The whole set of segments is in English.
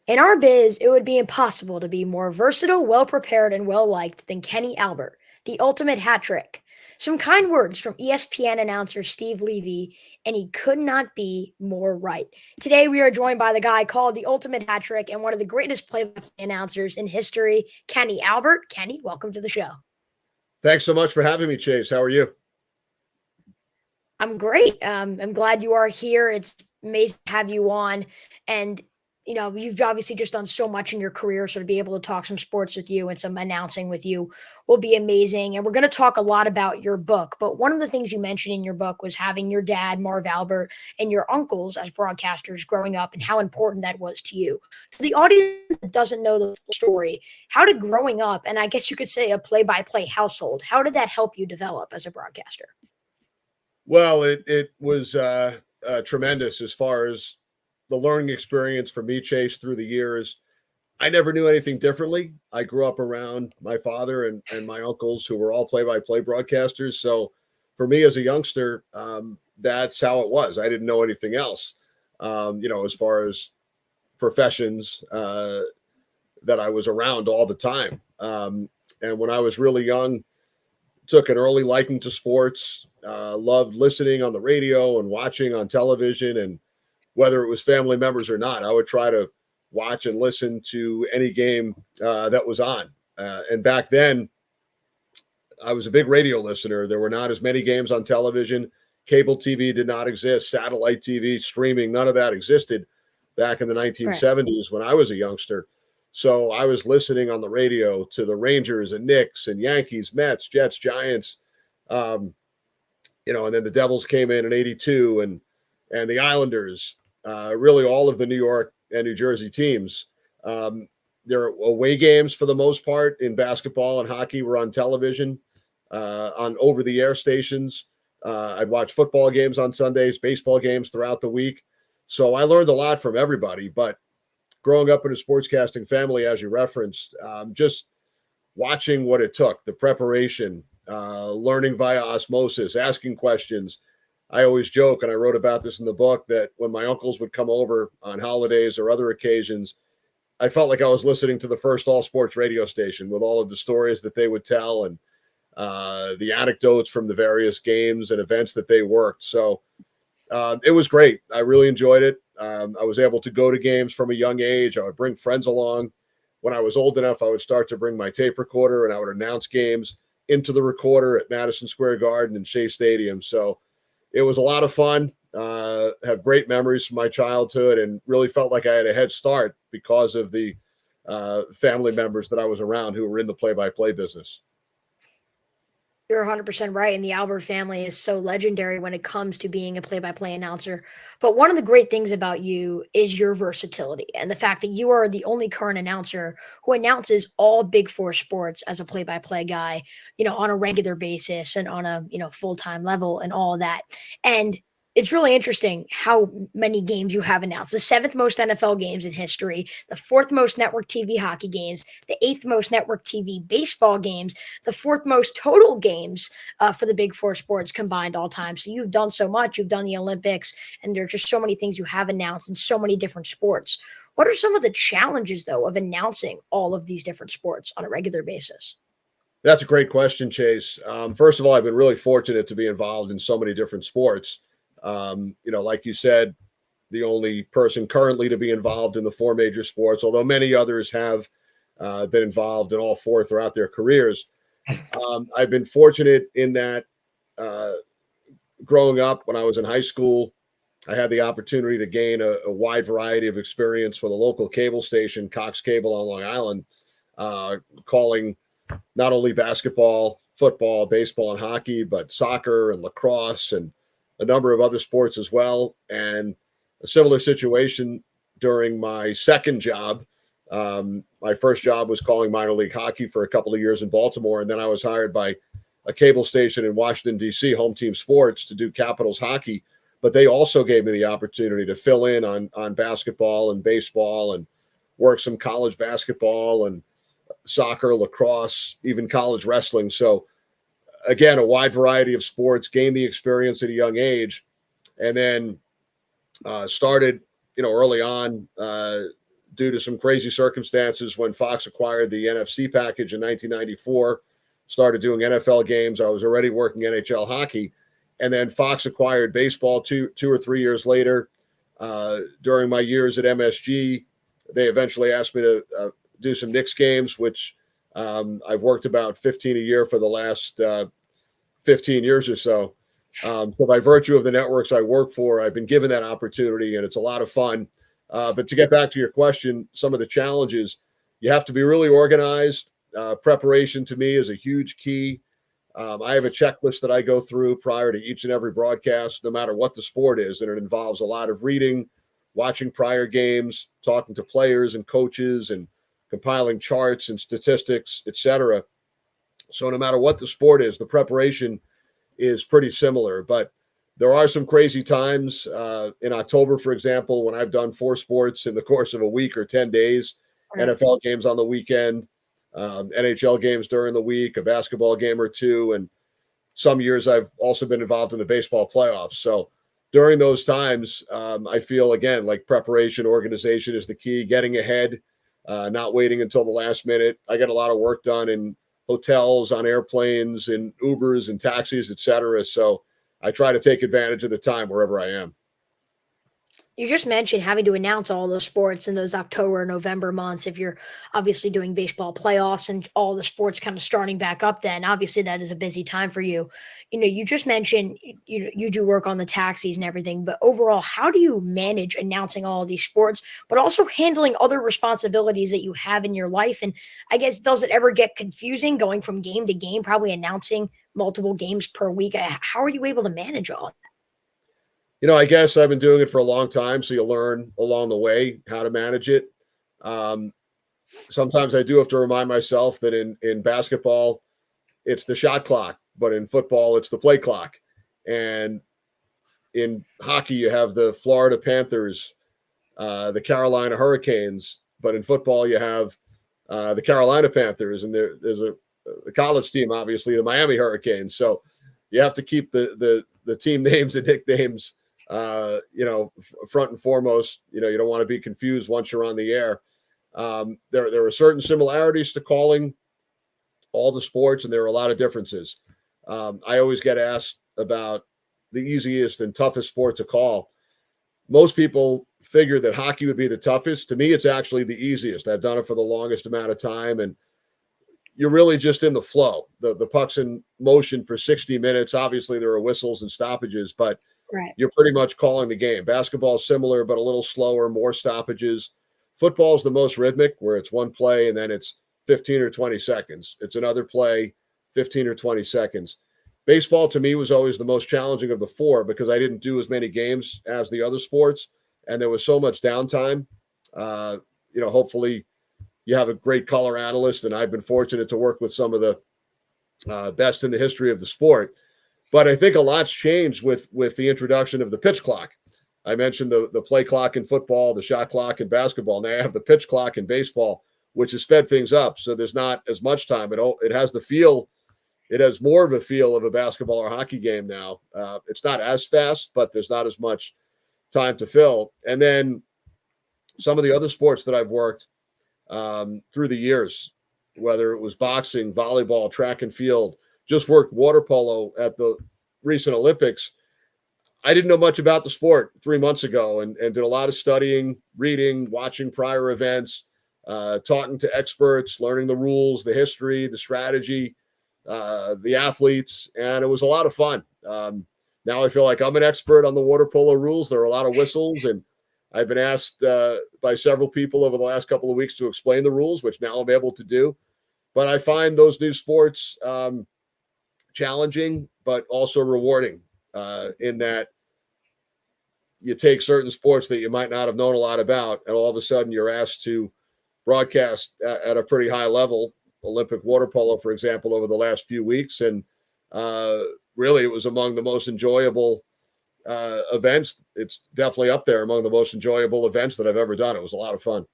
In our biz, it would be impossible to be more versatile, well prepared, and well liked than Kenny Albert, the ultimate hat trick. Some kind words from ESPN announcer Steve Levy, and he could not be more right. Today, we are joined by the guy called the ultimate hat trick and one of the greatest play by play announcers in history, Kenny Albert. Kenny, welcome to the show. Thanks so much for having me, Chase. How are you? I'm great. I'm glad you are here. It's amazing to have you on. And, you've obviously just done so much in your career. So to be able to talk some sports with you and some announcing with you will be amazing. And we're going to talk a lot about your book. But one of the things you mentioned in your book was having your dad, Marv Albert, and your uncles as broadcasters growing up and how important that was to you. To the audience that doesn't know the full story, how did growing up, and I guess you could say a play by play household, how did that help you develop as a broadcaster? Well, it was tremendous as far as the learning experience for me, Chase, through the years. I never knew anything differently. I grew up around my father and my uncles who were all play-by-play broadcasters. So for me as a youngster, that's how it was. I didn't know anything else, as far as professions that I was around all the time. And when I was really young, took an early liking to sports, loved listening on the radio and watching on television. And whether it was family members or not, I would try to watch and listen to any game that was on. And back then, I was a big radio listener. There were not as many games on television. Cable TV did not exist. Satellite TV, streaming, none of that existed back in the Right. 1970s when I was a youngster. So I was listening on the radio to the Rangers and Knicks and Yankees, Mets, Jets, Giants, um, and then the Devils came in '82 and the Islanders, really all of the New York and New Jersey teams. Their away games for the most part in basketball and hockey were on television, on over the air stations. I'd watch football games on Sundays, baseball games throughout the week. So I learned a lot from everybody. But growing up in a sportscasting family, as you referenced, just watching what it took, the preparation, learning via osmosis, asking questions. I always joke, and I wrote about this in the book, that when my uncles would come over on holidays or other occasions, I felt like I was listening to the first all sports radio station with all of the stories that they would tell and the anecdotes from the various games and events that they worked. So it was great. I really enjoyed it. I was able to go to games from a young age. I would bring friends along. When I was old enough, I would start to bring my tape recorder and I would announce games into the recorder at Madison Square Garden and Shea Stadium. So it was a lot of fun. Have great memories from my childhood and really felt like I had a head start because of the family members that I was around who were in the play-by-play business. You're 100% right. And the Albert family is so legendary when it comes to being a play by play announcer. But one of the great things about you is your versatility and the fact that you are the only current announcer who announces all Big Four sports as a play by play guy, on a regular basis and on a, full time level and all of that. And it's really interesting how many games you have announced. The seventh most NFL games in history, the fourth most network TV hockey games, the eighth most network TV baseball games, the fourth most total games for the Big Four sports combined all time. So you've done so much. You've done the Olympics, and there's just so many things you have announced in so many different sports. What are some of the challenges, though, of announcing all of these different sports on a regular basis? That's a great question, Chase. First of all, I've been really fortunate to be involved in so many different sports. Like you said, the only person currently to be involved in the four major sports, although many others have been involved in all four throughout their careers. I've been fortunate in that uh, growing up when I was in high school, I had the opportunity to gain a wide variety of experience with a local cable station, Cox Cable on Long Island, calling not only basketball, football, baseball, and hockey, but soccer and lacrosse and a number of other sports as well. And a similar situation during my second job. My first job was calling minor league hockey for a couple of years in Baltimore. And then I was hired by a cable station in Washington, D.C., Home Team Sports, to do Capitals hockey. But they also gave me the opportunity to fill in on basketball and baseball and work some college basketball and soccer, lacrosse, even college wrestling. So again, a wide variety of sports, gained the experience at a young age, and then started, early on due to some crazy circumstances when Fox acquired the NFC package in 1994, started doing NFL games. I was already working NHL hockey. And then Fox acquired baseball two or 3 years later. During my years at MSG, they eventually asked me to do some Knicks games, which I've worked about 15 a year for the last 15 years or so. So by virtue of the networks I work for, I've been given that opportunity, and it's a lot of fun. But to get back to your question, some of the challenges, you have to be really organized. Preparation to me is a huge key. I have a checklist that I go through prior to each and every broadcast, no matter what the sport is, and it involves a lot of reading, watching prior games, talking to players and coaches, and compiling charts and statistics, etc. So no matter what the sport is, the preparation is pretty similar. But there are some crazy times in October, for example, when I've done 4 sports in the course of a week or 10 days, Right. NFL games on the weekend, NHL games during the week, a basketball game or two. And some years I've also been involved in the baseball playoffs. So during those times, I feel, again, like preparation, organization is the key, getting ahead, not waiting until the last minute. I get a lot of work done in hotels, on airplanes, in Ubers and taxis, etc. So I try to take advantage of the time wherever I am. You just mentioned having to announce all those sports in those October and November months. If you're obviously doing baseball playoffs and all the sports kind of starting back up, then obviously that is a busy time for you. You just mentioned you do work on the taxis and everything, but overall, how do you manage announcing all of these sports, but also handling other responsibilities that you have in your life? And I guess, does it ever get confusing going from game to game, probably announcing multiple games per week? How are you able to manage all? I guess I've been doing it for a long time, so you learn along the way how to manage it. Um, Sometimes I do have to remind myself that in basketball, it's the shot clock, but in football, it's the play clock. And in hockey, you have the Florida Panthers, the Carolina Hurricanes, but in football, you have the Carolina Panthers, and there's a college team, obviously, the Miami Hurricanes. So you have to keep the team names and nicknames, front and foremost. You don't want to be confused once you're on the air. There are certain similarities to calling all the sports, and there are a lot of differences. I always get asked about the easiest and toughest sport to call. Most people figure that hockey would be the toughest. To me, it's actually the easiest. I've done it for the longest amount of time, and you're really just in the flow. The puck's in motion for 60 minutes. Obviously, there are whistles and stoppages, but Right. you're pretty much calling the game. Basketball is similar, but a little slower, more stoppages. Football is the most rhythmic, where it's one play and then it's 15 or 20 seconds. It's another play, 15 or 20 seconds. Baseball, to me, was always the most challenging of the 4 because I didn't do as many games as the other sports, and there was so much downtime. Hopefully you have a great color analyst, and I've been fortunate to work with some of the best in the history of the sport. But I think a lot's changed with the introduction of the pitch clock. I mentioned the play clock in football, the shot clock in basketball. Now I have the pitch clock in baseball, which has sped things up. So there's not as much time. It has the feel. It has more of a feel of a basketball or hockey game now. It's not as fast, but there's not as much time to fill. And then some of the other sports that I've worked through the years, whether it was boxing, volleyball, track and field, just worked water polo at the recent Olympics. I didn't know much about the sport 3 months ago and did a lot of studying, reading, watching prior events, talking to experts, learning the rules, the history, the strategy, the athletes, and it was a lot of fun. Now I feel like I'm an expert on the water polo rules. There are a lot of whistles, and I've been asked by several people over the last couple of weeks to explain the rules, which now I'm able to do. But I find those new sports challenging, but also rewarding in that you take certain sports that you might not have known a lot about, and all of a sudden you're asked to broadcast at a pretty high level. Olympic water polo, for example, over the last few weeks. And really, it was among the most enjoyable events. It's definitely up there among the most enjoyable events that I've ever done. It was a lot of fun.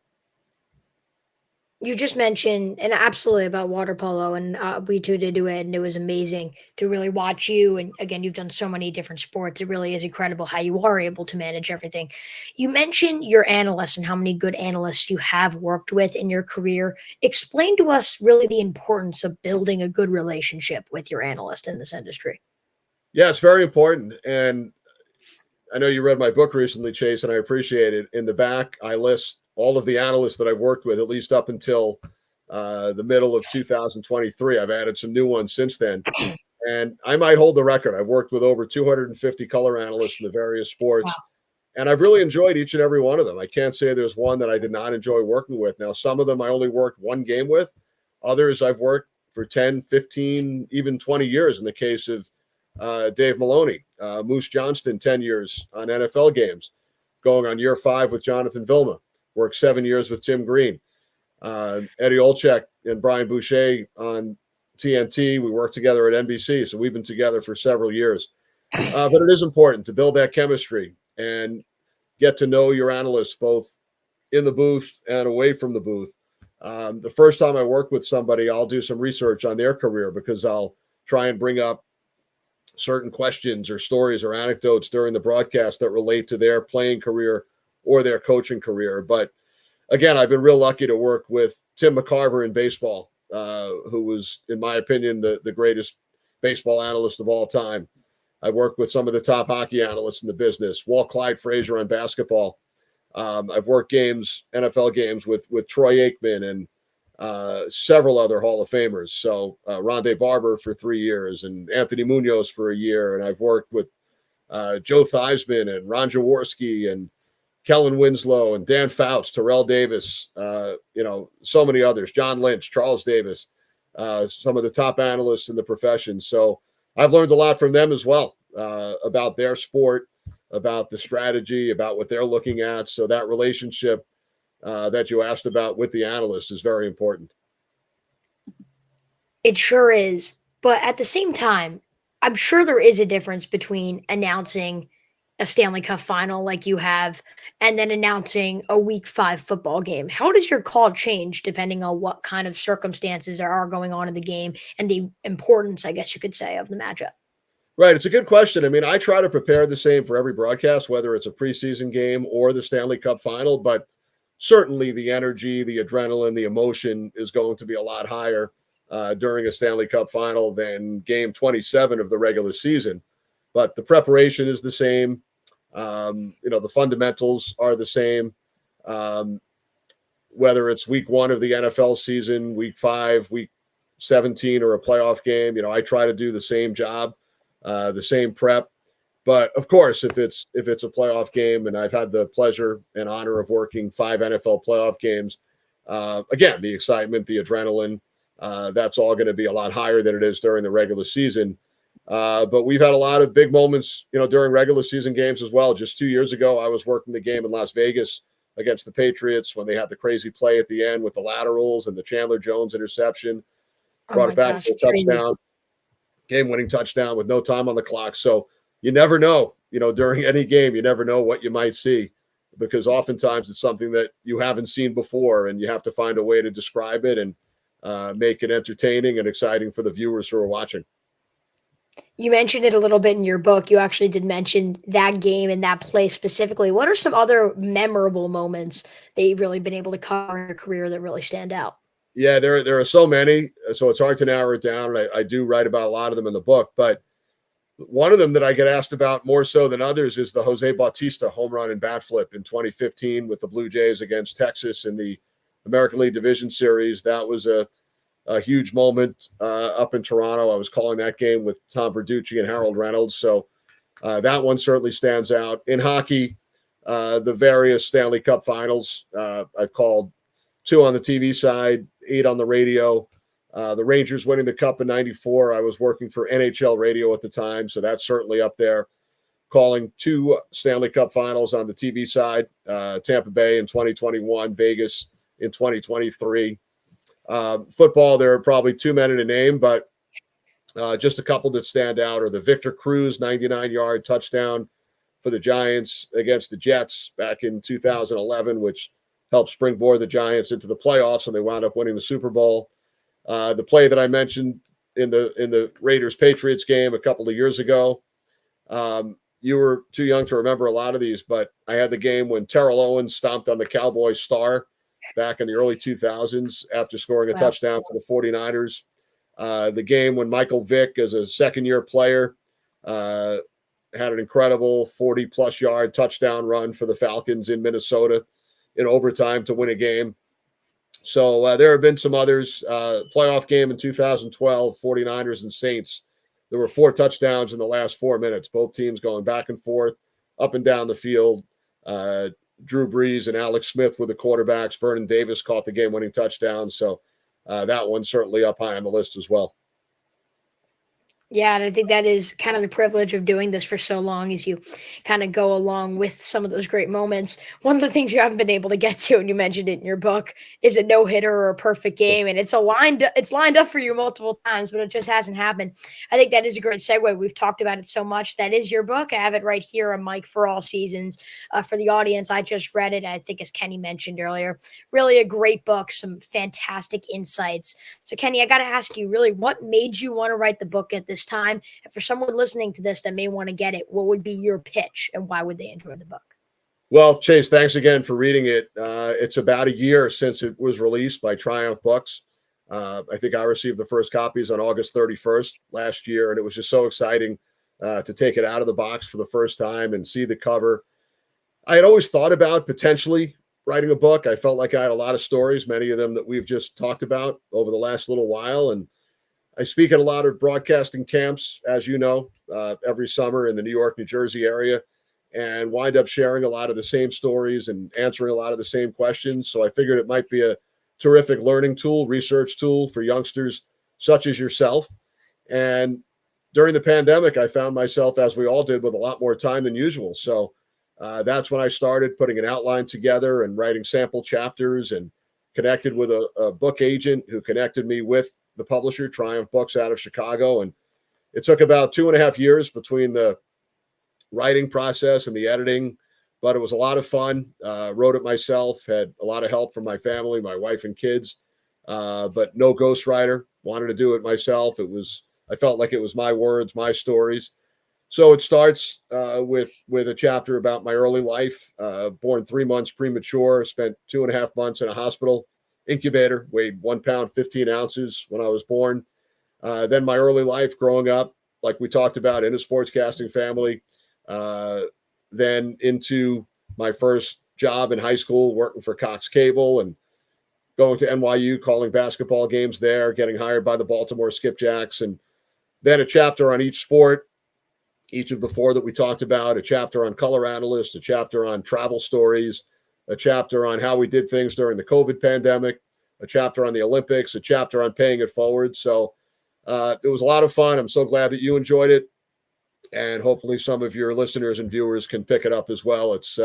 You just mentioned and absolutely about water polo, and we too did do it, and it was amazing to really watch you. And again, you've done so many different sports. It really is incredible how you are able to manage everything. You mentioned your analysts and how many good analysts you have worked with in your career. Explain to us really the importance of building a good relationship with your analyst in this industry. Yeah, it's very important. And I know you read my book recently, Chase, and I appreciate it. In the back, I list all of the analysts that I've worked with, at least up until the middle of 2023. I've added some new ones since then. And I might hold the record. I've worked with over 250 color analysts in the various Wow. sports, and I've really enjoyed each and every one of them. I can't say there's one that I did not enjoy working with. Now, some of them I only worked one game with, others I've worked for 10, 15, even 20 years in the case of Dave Maloney, Moose Johnston, 10 years on NFL games, going on year 5 with Jonathan Vilma, worked 7 years with Tim Green, Eddie Olczyk and Brian Boucher on TNT. We worked together at NBC, so we've been together for several years. But it is important to build that chemistry and get to know your analysts both in the booth and away from the booth. The first time I work with somebody, I'll do some research on their career because I'll try and bring up certain questions or stories or anecdotes during the broadcast that relate to their playing career or their coaching career. But again, I've been real lucky to work with Tim McCarver in baseball, who was, in my opinion, the greatest baseball analyst of all time. I've worked with some of the top hockey analysts in the business, Walt Clyde Frazier on basketball. I've worked NFL games with Troy Aikman and several other Hall of Famers. So Rondé Barber for 3 years and Anthony Munoz for a year. And I've worked with Joe Theismann and Ron Jaworski and Kellen Winslow and Dan Fouts, Terrell Davis, so many others, John Lynch, Charles Davis, some of the top analysts in the profession. So I've learned a lot from them as well about their sport, about the strategy, about what they're looking at. So that relationship that you asked about with the analyst is very important. It sure is. But at the same time, I'm sure there is a difference between announcing a Stanley Cup final like you have and then announcing a week 5 football game. How does your call change depending on what kind of circumstances there are going on in the game and the importance, I guess you could say, of the matchup? Right. It's a good question. I mean, I try to prepare the same for every broadcast, whether it's a preseason game or the Stanley Cup final, but certainly the energy, the adrenaline, the emotion is going to be a lot higher during a Stanley Cup final than game 27 of the regular season. But the preparation is the same. The fundamentals are the same. Um, whether it's week 1 of the NFL season, week 5, week 17, or a playoff game, I try to do the same job, the same prep. But of course, if it's a playoff game, and I've had the pleasure and honor of working 5 NFL playoff games, again, the excitement, the adrenaline, that's all going to be a lot higher than it is during the regular season. But we've had a lot of big moments, during regular season games as well. Just 2 years ago, I was working the game in Las Vegas against the Patriots when they had the crazy play at the end with the laterals and the Chandler Jones interception, Oh brought my it back gosh, to a it's crazy. touchdown, game-winning touchdown with no time on the clock. So you never know, during any game, you never know what you might see because oftentimes it's something that you haven't seen before and you have to find a way to describe it and make it entertaining and exciting for the viewers who are watching. You mentioned it a little bit in your book. You actually did mention that game and that play specifically. What are some other memorable moments that you've really been able to cover in your career that really stand out? Yeah, there are so many, so it's hard to narrow it down. And I do write about a lot of them in the book, but one of them that I get asked about more so than others is the Jose Bautista home run and bat flip in 2015 with the Blue Jays against Texas in the American League Division Series. That was a huge moment up in Toronto. I was calling that game with Tom Verducci and Harold Reynolds. So that one certainly stands out. In hockey, the various Stanley Cup finals, I've called 2 on the TV side, 8 on the radio. The Rangers winning the Cup in '94. I was working for NHL radio at the time, so that's certainly up there. Calling 2 Stanley Cup finals on the TV side, Tampa Bay in 2021, Vegas in 2023. Football, there are probably too many to name, but just a couple that stand out are the Victor Cruz 99-yard touchdown for the Giants against the Jets back in 2011, which helped springboard the Giants into the playoffs, and they wound up winning the Super Bowl. The play that I mentioned in the Raiders Patriots game a couple of years ago. You were too young to remember a lot of these, but I had the game when Terrell Owens stomped on the Cowboys star back in the early 2000s after scoring a touchdown for the 49ers. The game when Michael Vick, as a second-year player, had an incredible 40-plus yard touchdown run for the Falcons in Minnesota in overtime to win a game. So there have been some others. Playoff game in 2012, 49ers and Saints. There were 4 touchdowns in the last 4 minutes, both teams going back and forth, up and down the field. Drew Brees and Alex Smith were the quarterbacks. Vernon Davis caught the game-winning touchdown. So that one's certainly up high on the list as well. Yeah, and I think that is kind of the privilege of doing this for so long as you kind of go along with some of those great moments. One of the things you haven't been able to get to, and you mentioned it in your book, is a no-hitter or a perfect game. And it's lined up for you multiple times, but it just hasn't happened. I think that is a great segue. We've talked about it so much. That is your book. I have it right here on Mike for All Seasons. For the audience, I just read it, I think, as Kenny mentioned earlier. Really a great book, some fantastic insights. So, Kenny, I got to ask you, really, what made you want to write the book at this time? And for someone listening to this that may want to get it, what would be your pitch and why would they enjoy the book? Well, Chase, thanks again for reading it. It's about a year since it was released by Triumph Books. I think I received the first copies on August 31st last year, and it was just so exciting to take it out of the box for the first time and see the cover. I had always thought about potentially writing a book. I felt like I had a lot of stories, many of them that we've just talked about over the last little while, and I speak at a lot of broadcasting camps, as you know, every summer in the New York, New Jersey area, and wind up sharing a lot of the same stories and answering a lot of the same questions. So I figured it might be a terrific learning tool, research tool for youngsters such as yourself. And during the pandemic, I found myself, as we all did, with a lot more time than usual. So that's when I started putting an outline together and writing sample chapters, and connected with a book agent who connected me with the publisher, Triumph Books, out of Chicago. And it took about 2.5 years between the writing process and the editing, but it was a lot of fun. Wrote it myself, had a lot of help from my family, my wife and kids, but no ghostwriter. Wanted to do it myself. I felt like it was my words, my stories. So it starts with a chapter about my early life. Born 3 months premature, spent 2.5 months in a hospital incubator, weighed 1 pound, 15 ounces when I was born. Then my early life growing up, like we talked about, in a sportscasting family. Then into my first job in high school, working for Cox Cable, and going to NYU, calling basketball games there, getting hired by the Baltimore Skipjacks. And then a chapter on each sport, each of the 4 that we talked about, a chapter on color analyst, a chapter on travel stories, a chapter on how we did things during the COVID pandemic, a chapter on the Olympics, a chapter on paying it forward. So it was a lot of fun. I'm so glad that you enjoyed it. And hopefully some of your listeners and viewers can pick it up as well. It's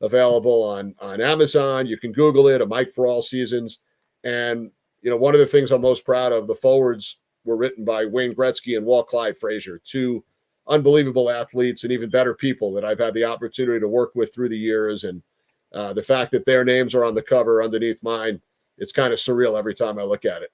available on Amazon. You can Google it, A Mike for All Seasons. And, one of the things I'm most proud of, the forwards were written by Wayne Gretzky and Walt Clyde Frazier, 2 unbelievable athletes and even better people that I've had the opportunity to work with through the years. And the fact that their names are on the cover underneath mine, it's kind of surreal every time I look at it.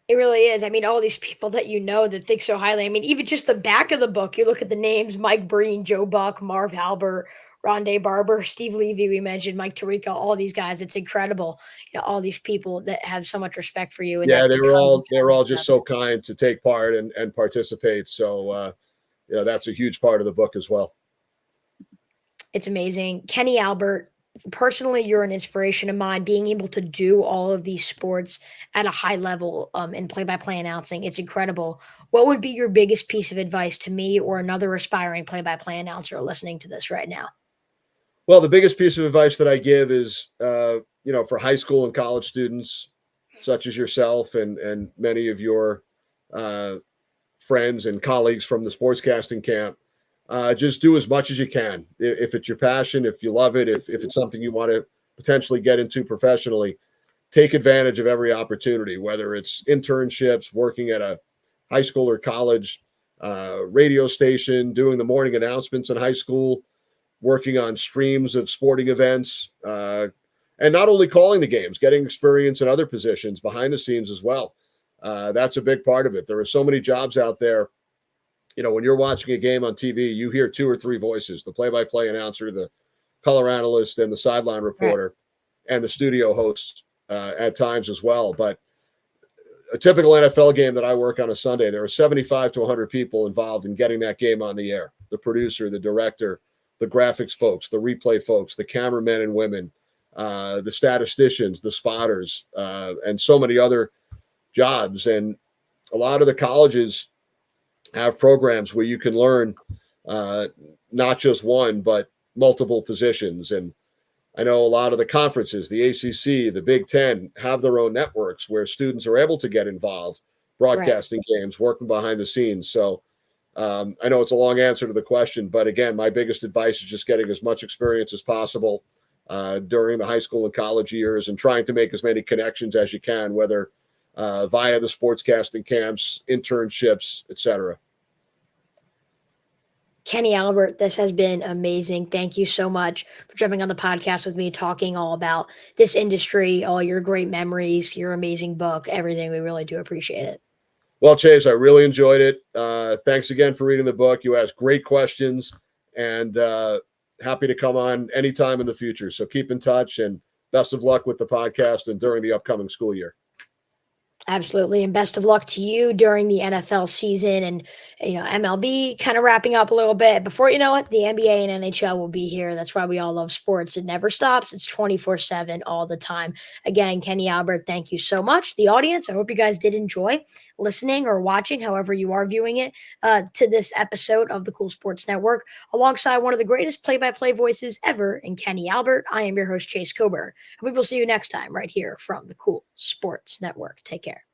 It really is. I mean, all these people that that think so highly. I mean, even just the back of the book, you look at the names: Mike Breen, Joe Buck, Marv Halber, Rondé Barber, Steve Levy, we mentioned, Mike Tirico, all these guys. It's incredible. All these people that have so much respect for you. And yeah, that they were all just so kind to take part and participate. So, that's a huge part of the book as well. It's amazing. Kenny Albert, personally, you're an inspiration of mine, being able to do all of these sports at a high level in play-by-play announcing. It's incredible. What would be your biggest piece of advice to me or another aspiring play-by-play announcer listening to this right now? Well, the biggest piece of advice that I give is, for high school and college students such as yourself and many of your friends and colleagues from the sportscasting camp, just do as much as you can. If it's your passion, if you love it, if it's something you want to potentially get into professionally, take advantage of every opportunity, whether it's internships, working at a high school or college radio station, doing the morning announcements in high school, working on streams of sporting events, and not only calling the games, getting experience in other positions behind the scenes as well. That's a big part of it. There are so many jobs out there. When you're watching a game on TV, you hear 2 or 3 voices: the play-by-play announcer, the color analyst, and the sideline reporter, and the studio hosts at times as well. But a typical NFL game that I work on a Sunday, there are 75 to 100 people involved in getting that game on the air: the producer, the director, the graphics folks, the replay folks, the cameramen and women, the statisticians, the spotters, and so many other jobs. And a lot of the colleges have programs where you can learn not just one, but multiple positions. And I know a lot of the conferences, the ACC, the Big Ten, have their own networks where students are able to get involved, broadcasting games, working behind the scenes. So I know it's a long answer to the question, but again, my biggest advice is just getting as much experience as possible during the high school and college years, and trying to make as many connections as you can, whether via the sportscasting camps, internships, etc. Kenny Albert, this has been amazing. Thank you so much for jumping on the podcast with me, talking all about this industry, all your great memories, your amazing book, everything. We really do appreciate it. Well, Chase, I really enjoyed it. Thanks again for reading the book. You asked great questions, and happy to come on anytime in the future. So keep in touch, and best of luck with the podcast and during the upcoming school year. Absolutely. And best of luck to you during the NFL season, and, MLB kind of wrapping up a little bit. Before you know it, the NBA and NHL will be here. That's why we all love sports. It never stops. It's 24/7 all the time. Again, Kenny Albert, thank you so much. The audience, I hope you guys did enjoy listening or watching, however you are viewing it, to this episode of the Cool Sports Network, alongside one of the greatest play-by-play voices ever in Kenny Albert. I am your host, Chase Coburn. And we will see you next time right here from the Cool Sports Network. Take care.